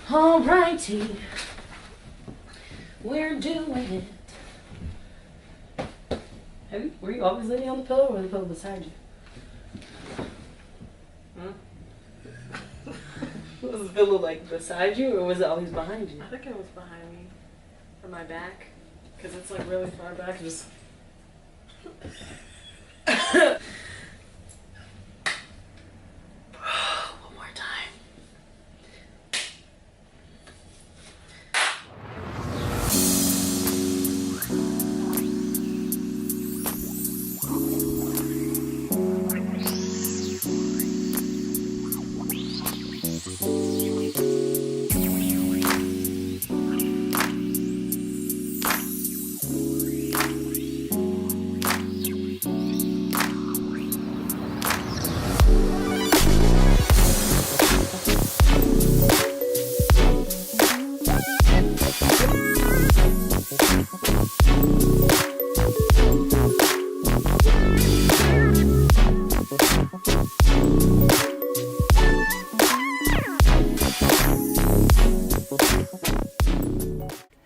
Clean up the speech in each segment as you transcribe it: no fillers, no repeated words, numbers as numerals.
Alrighty, we're doing it. Were you always laying on the pillow or the pillow beside you? Huh? Was the pillow like beside you or was it always behind you? I think it was behind me, or my back, because it's like really far back. Just. One more time.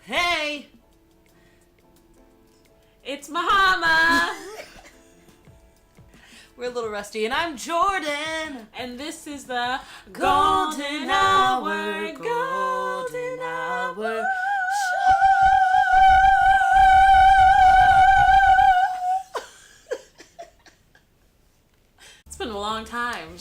Hey! It's Mahama! We're a little rusty and I'm Jordan. And this is the Golden Hour, Golden Hour. It's been a long time.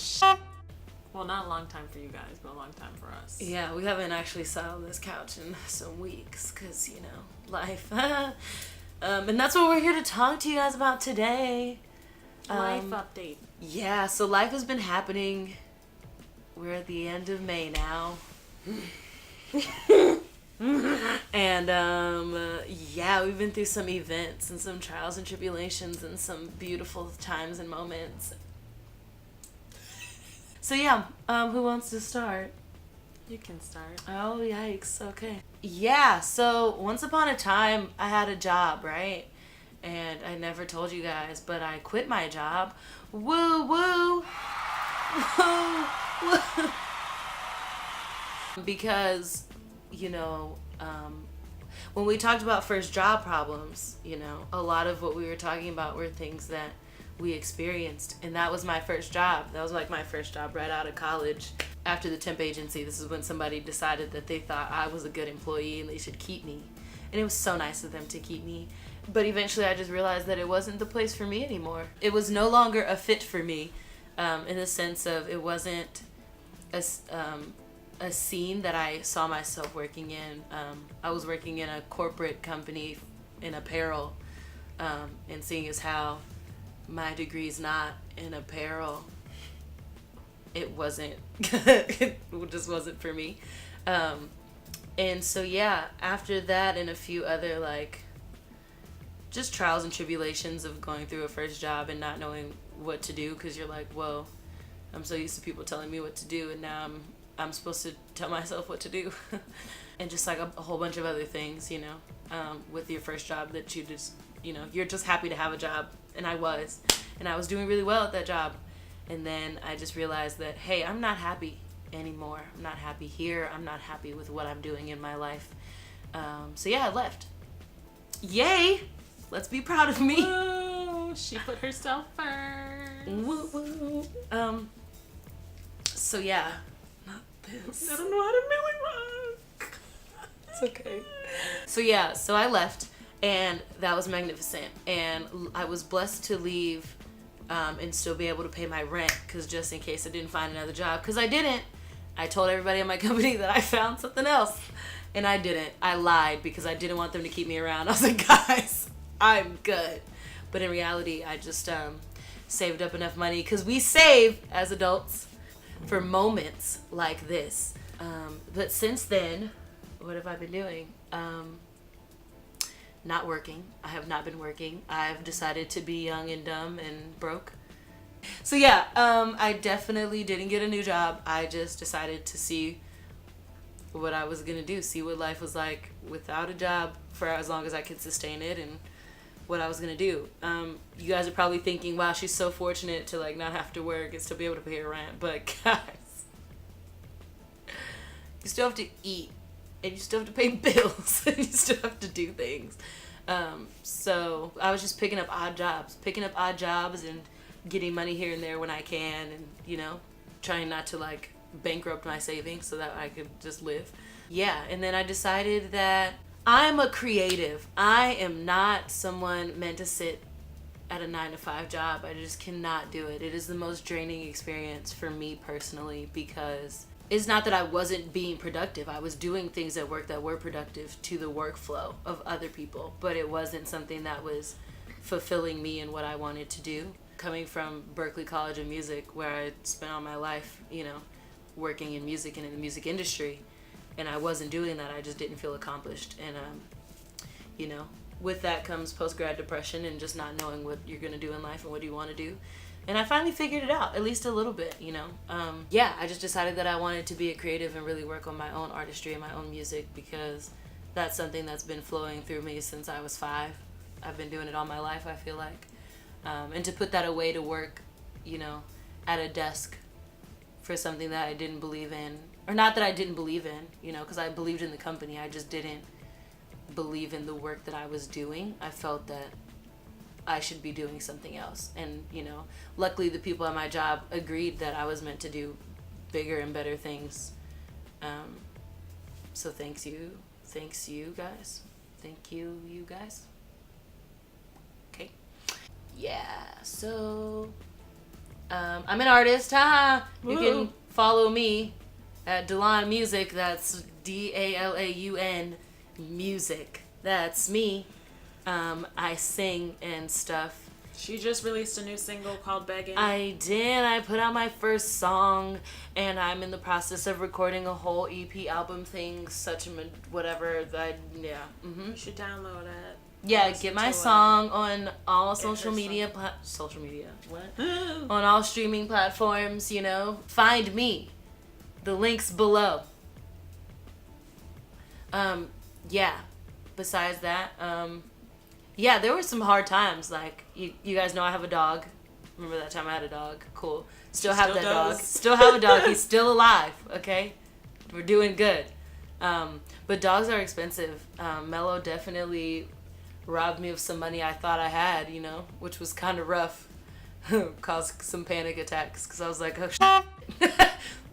Well, not a long time for you guys, but a long time for us. Yeah, we haven't actually sat on this couch in some weeks because, you know, life. And that's what we're here to talk to you guys about today. Life update. Yeah, so life has been happening. We're at the end of May now. And, yeah, we've been through some events and some trials and tribulations and some beautiful times and moments. So, yeah, who wants to start? You can start. Oh, yikes. Okay. Yeah, so once upon a time, I had a job, right? And I never told you guys, but I quit my job. Woo, woo. Woo, woo. Because, you know, when we talked about first job problems, you know, a lot of what we were talking about were things that we experienced. And that was my first job. That was like my first job right out of college. After the temp agency, this is when somebody decided that they thought I was a good employee and they should keep me. And it was so nice of them to keep me. But eventually I just realized that it wasn't the place for me anymore. It was no longer a fit for me, in the sense of it wasn't a scene that I saw myself working in. I was working in a corporate company in apparel, and seeing as how my degree's not in apparel, it wasn't, it just wasn't for me. And so, yeah, after that and a few other, like, just trials and tribulations of going through a first job and not knowing what to do, because you're like, whoa, I'm so used to people telling me what to do, and now I'm supposed to tell myself what to do. And just like a whole bunch of other things, you know, with your first job that you just, you know, you're just happy to have a job. And I was doing really well at that job. And then I just realized that, hey, I'm not happy anymore. I'm not happy here. I'm not happy with what I'm doing in my life. So yeah, I left. Yay! Let's be proud of me. Woo! She put herself first. Woo, woo. So yeah, not this. I don't know how to really rock. It's okay. So yeah, so I left, and that was magnificent. And I was blessed to leave and still be able to pay my rent, because just in case I didn't find another job, because I didn't. I told everybody in my company that I found something else, and I didn't. I lied because I didn't want them to keep me around. I was like, guys, I'm good. But in reality, I just saved up enough money, because we save as adults for moments like this. But since then, what have I been doing? Not working. I have not been working. I've decided to be young and dumb and broke. So yeah, I definitely didn't get a new job. I just decided to see what I was gonna do, see what life was like without a job for as long as I could sustain it, and what I was gonna do. You guys are probably thinking, wow, she's so fortunate to like not have to work and still be able to pay her rent. But guys, You still have to eat, and you still have to pay bills, and you still have to do things. So I was just picking up odd jobs and getting money here and there when I can, and, you know, trying not to, like, bankrupt my savings so that I could just live. Yeah, and then I decided that I'm a creative. I am not someone meant to sit at a 9-to-5 job. I just cannot do it. It is the most draining experience for me personally, because it's not that I wasn't being productive. I was doing things at work that were productive to the workflow of other people, but it wasn't something that was fulfilling me and what I wanted to do. Coming from Berklee College of Music, where I spent all my life, you know, working in music and in the music industry, and I wasn't doing that. I just didn't feel accomplished. And, you know, with that comes post-grad depression and just not knowing what you're going to do in life and what you want to do. And I finally figured it out, at least a little bit, you know. Yeah, I just decided that I wanted to be a creative and really work on my own artistry and my own music, because that's something that's been flowing through me since I was 5. I've been doing it all my life, I feel like. And to put that away to work, you know, at a desk for something that I didn't believe in, or not that I didn't believe in, you know, because I believed in the company, I just didn't believe in the work that I was doing. I felt that I should be doing something else. And, you know, luckily the people at my job agreed that I was meant to do bigger and better things. So thanks you guys. Thank you guys. Okay. Yeah, so I'm an artist. Haha. You can follow me at Dalaun Music. That's DALAUN Music. That's me. I sing and stuff. She just released a new single called Begging. I did. I put out my first song, and I'm in the process of recording a whole EP album thing, whatever. Yeah. Mm-hmm. You should download it. Yeah, get my song on all social media. What? On all streaming platforms, you know. Find me. The link's below. Yeah. Besides that, yeah, there were some hard times. Like, you guys know I have a dog. Remember that time I had a dog? Cool. Still have that dog. Still have a dog. He's still alive, okay? We're doing good. But dogs are expensive. Mello definitely robbed me of some money I thought I had, you know, which was kind of rough. Caused some panic attacks, because I was like, oh, shit.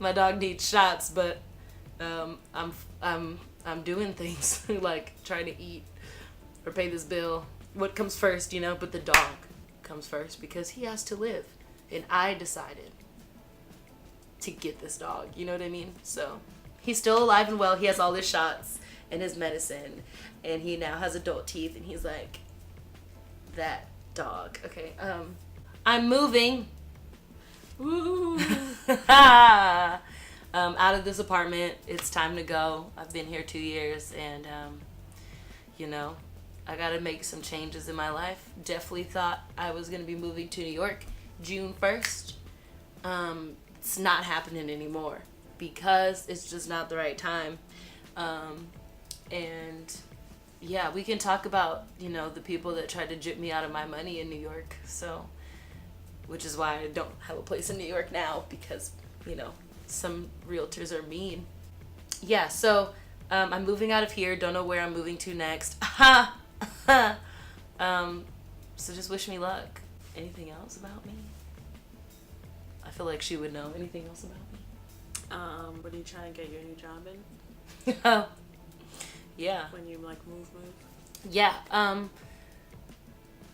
My dog needs shots, but I'm doing things, like trying to eat or pay this bill. What comes first, you know? But the dog comes first, because he has to live. And I decided to get this dog, you know what I mean? So he's still alive and well. He has all his shots and his medicine, and he now has adult teeth, and he's like that dog. Okay, I'm moving. Woo! Out of this apartment. It's time to go. I've been here 2 years, and you know, I gotta make some changes in my life. Definitely thought I was gonna be moving to New York June 1st. It's not happening anymore, because it's just not the right time. And yeah, we can talk about, you know, the people that tried to jip me out of my money in New York. So, which is why I don't have a place in New York now, because, you know, some realtors are mean. Yeah, so I'm moving out of here. Don't know where I'm moving to next. So just wish me luck. Anything else about me? I feel like she would know. Anything else about me? What are you trying to get your new job in? Yeah. When you like move? Yeah.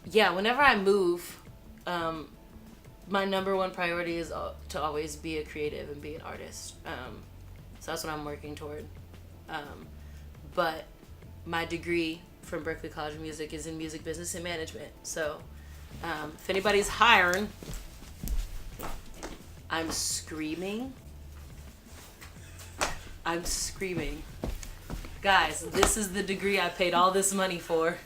Yeah, whenever I move, my number one priority is to always be a creative and be an artist. So that's what I'm working toward. But my degree from Berklee College of Music is in music business and management. So if anybody's hiring, I'm screaming. Guys, this is the degree I paid all this money for.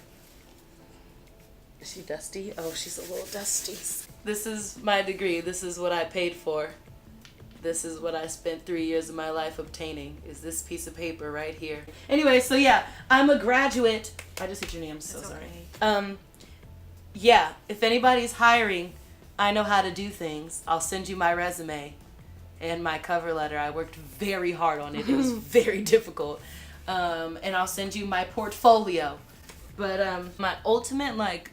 Is she dusty? Oh, she's a little dusty. This is my degree. This is what I paid for. This is what I spent 3 years of my life obtaining, is this piece of paper right here. Anyway, so yeah, I'm a graduate. I just hit your name, I'm so sorry. Okay. Yeah, if anybody's hiring, I know how to do things. I'll send you my resume. and my cover letter. I worked very hard on it. It was very difficult. And I'll send you my portfolio. But my ultimate like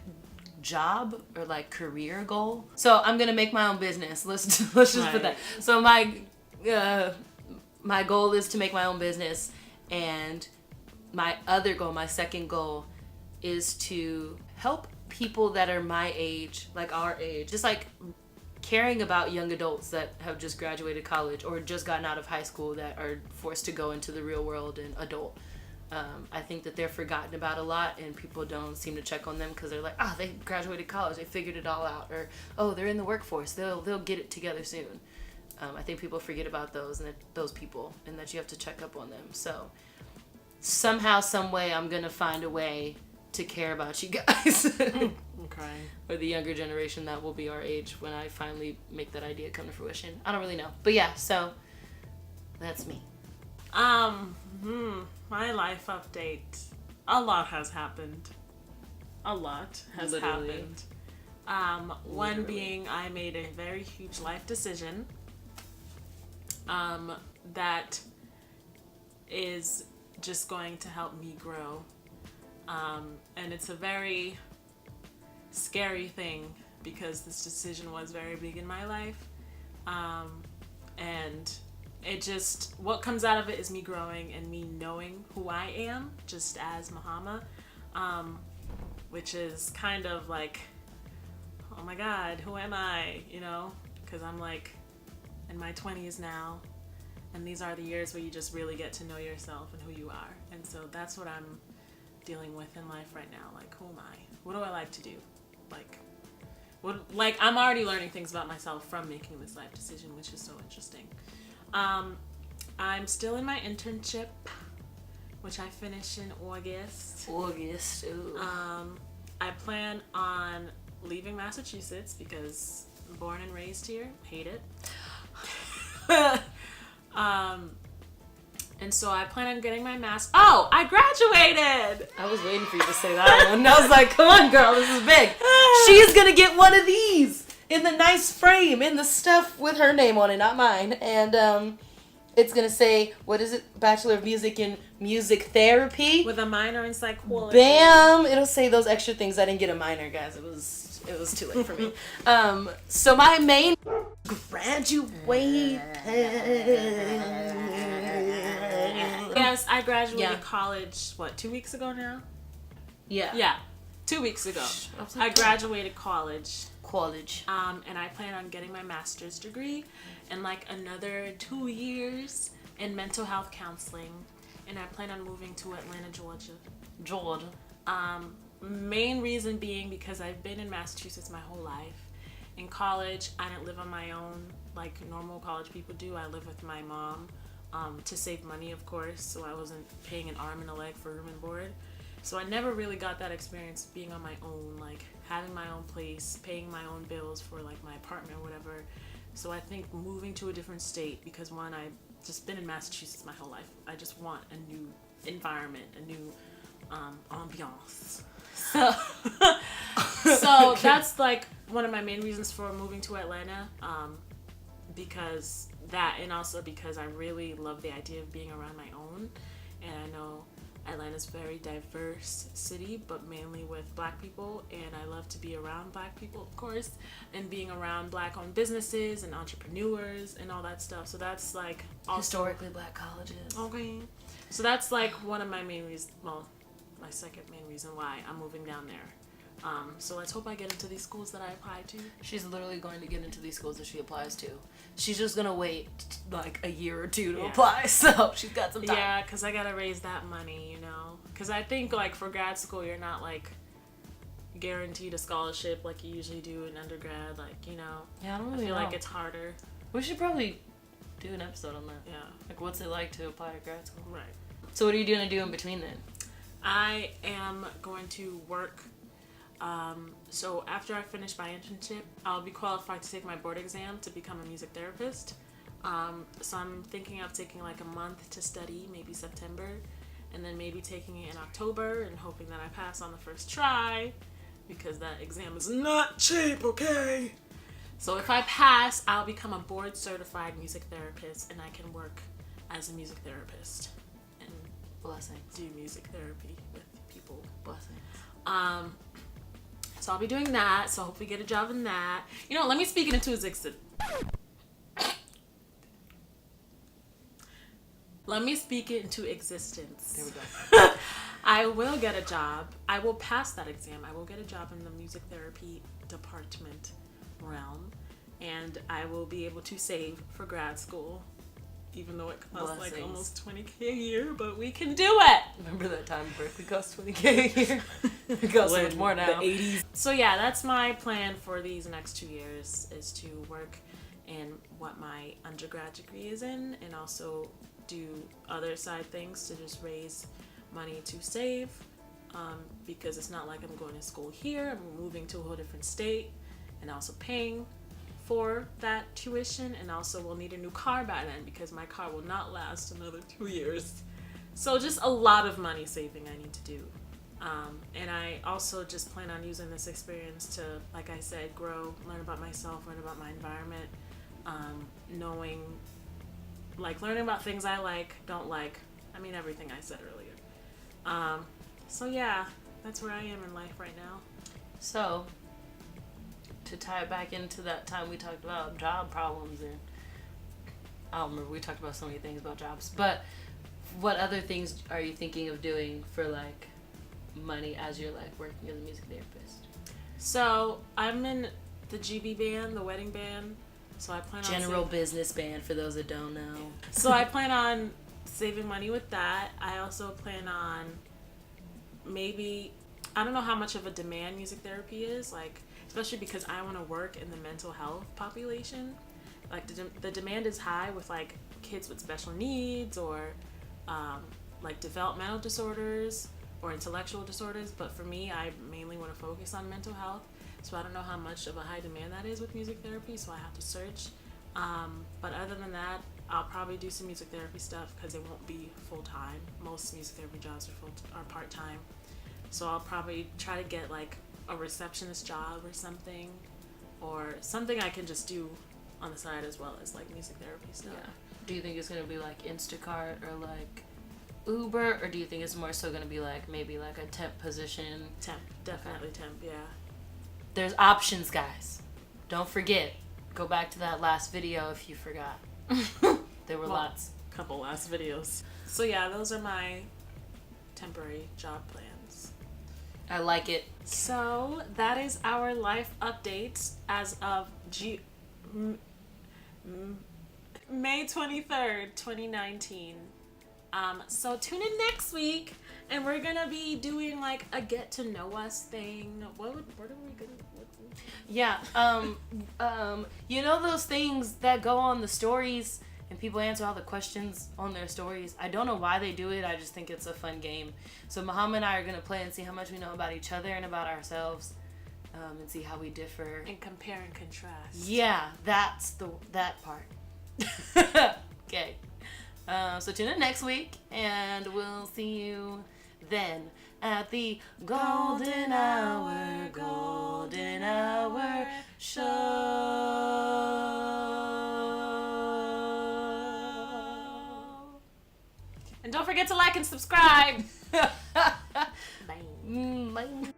job or like career goal. So I'm gonna make my own business. Let's just put that. So my goal is to make my own business, and my other goal, my second goal, is to help people that are my age, like our age, just like caring about young adults that have just graduated college or just gotten out of high school that are forced to go into the real world and adult. I think that they're forgotten about a lot, and people don't seem to check on them because they're like, they graduated college, they figured it all out, or they're in the workforce, they'll get it together soon. I think people forget about those people, and that you have to check up on them. So somehow, some way, I'm gonna find a way to care about you guys. Okay. Or the younger generation that will be our age when I finally make that idea come to fruition. I don't really know, but yeah. So that's me. My life update. A lot has happened. A lot has Literally. happened. One being I made a very huge life decision. That is just going to help me grow. And it's a very scary thing because this decision was very big in my life. And it just, what comes out of it is me growing and me knowing who I am just as Mahama, which is kind of like, oh my God, who am I? You know, because I'm like in my 20s now, and these are the years where you just really get to know yourself and who you are. And so that's what I'm dealing with in life right now. Like, who am I? What do I like to do? Like I'm already learning things about myself from making this life decision, which is so interesting. I'm still in my internship, which I finish in August. Ooh. I plan on leaving Massachusetts because I'm born and raised here. Hate it. And so I plan on getting my master's. Oh, I graduated! I was waiting for you to say that one. I was like, come on, girl, this is big. She's gonna get one of these in the nice frame, in the stuff with her name on it, not mine. And it's gonna say, what is it? Bachelor of Music in Music Therapy. With a minor in psychology. Bam! It'll say those extra things. I didn't get a minor, guys. It was too late for me. So my main graduated. Yes, I graduated college, 2 weeks ago now? Yeah. Yeah, 2 weeks ago. I graduated college. And I plan on getting my master's degree in like another 2 years in mental health counseling. And I plan on moving to Atlanta, Georgia. Main reason being because I've been in Massachusetts my whole life. In college, I didn't live on my own like normal college people do. I lived with my mom to save money, of course, so I wasn't paying an arm and a leg for room and board. So I never really got that experience of being on my own, like having my own place, paying my own bills for like my apartment or whatever. So I think moving to a different state, because one, I've just been in Massachusetts my whole life. I just want a new environment, a new ambiance. So that's like one of my main reasons for moving to Atlanta, because that, and also because I really love the idea of being around my own. And I know Atlanta's a very diverse city, but mainly with Black people, and I love to be around Black people, of course, and being around Black-owned businesses and entrepreneurs and all that stuff. So that's like also, historically Black colleges. Okay, so that's like one of my main reasons. Well, my second main reason why I'm moving down there. So let's hope I get into these schools that I apply to. She's literally going to get into these schools that she applies to. She's just gonna wait like a year or two to apply, so she's got some time. Yeah, because I gotta raise that money, you know. Because I think like for grad school, you're not like guaranteed a scholarship like you usually do in undergrad, like, you know. Yeah, I don't really feel know. like it's harder. We should probably do an episode on that. Yeah. Like, what's it like to apply to grad school? Right. So what are you gonna do in between then? I am going to work. So after I finish my internship, I'll be qualified to take my board exam to become a music therapist. So I'm thinking of taking like a month to study, maybe September, and then maybe taking it in October and hoping that I pass on the first try, because that exam is not cheap, okay? So if I pass, I'll become a board certified music therapist, and I can work as a music therapist and blessings. Do music therapy with people. Blessings. So I'll be doing that. So hopefully get a job in that. You know, let me speak it into existence. Let me speak it into existence. There we go. I will get a job. I will pass that exam. I will get a job in the music therapy department realm, and I will be able to save for grad school, even though it costs like almost $20,000 a year, but we can do it. Remember that time Berkeley cost $20,000 a year? It costs so much more now. The 80s. So yeah, that's my plan for these next 2 years, is to work in what my undergrad degree is in, and also do other side things to just raise money to save, because it's not like I'm going to school here. I'm moving to a whole different state and also paying for that tuition, and also will need a new car by then because my car will not last another 2 years. So just a lot of money saving I need to do. And I also just plan on using this experience to, like I said, grow, learn about myself, learn about my environment, learning about things I like, don't like. I mean, everything I said earlier. So yeah, that's where I am in life right now. So, to tie it back into that time we talked about job problems, and I don't remember, we talked about so many things about jobs, but what other things are you thinking of doing for like money as you're like working as a music therapist? So I'm in the GB band, the wedding band. So I plan on general business band for those that don't know. So I plan on saving money with that. I also plan on maybe, I don't know how much of a demand music therapy is, like, especially because I want to work in the mental health population. Like the demand is high with like kids with special needs, or like developmental disorders or intellectual disorders. But for me, I mainly want to focus on mental health. So I don't know how much of a high demand that is with music therapy, so I have to search. But other than that, I'll probably do some music therapy stuff because it won't be full-time. Most music therapy jobs are part-time. So I'll probably try to get like a receptionist job or something I can just do on the side as well as like music therapy stuff. Yeah. Do you think it's going to be like Instacart or like Uber, or do you think it's more so going to be like maybe like a temp position? Temp, definitely temp, yeah. There's options, guys. Don't forget. Go back to that last video if you forgot. There were lots. Couple last videos. So yeah, those are my temporary job plans. I like it. So that is our life updates as of May 23rd, 2019. So tune in next week, and we're gonna be doing like a get to know us thing. What are we gonna? Yeah. You know those things that go on the stories and people answer all the questions on their stories? I don't know why they do it. I just think it's a fun game. So Muhammad and I are gonna play and see how much we know about each other and about ourselves, and see how we differ. And compare and contrast. Yeah, that's that part. Okay. So tune in next week, and we'll see you then at the Golden Hour Show. And don't forget to like and subscribe. Bye. Bye.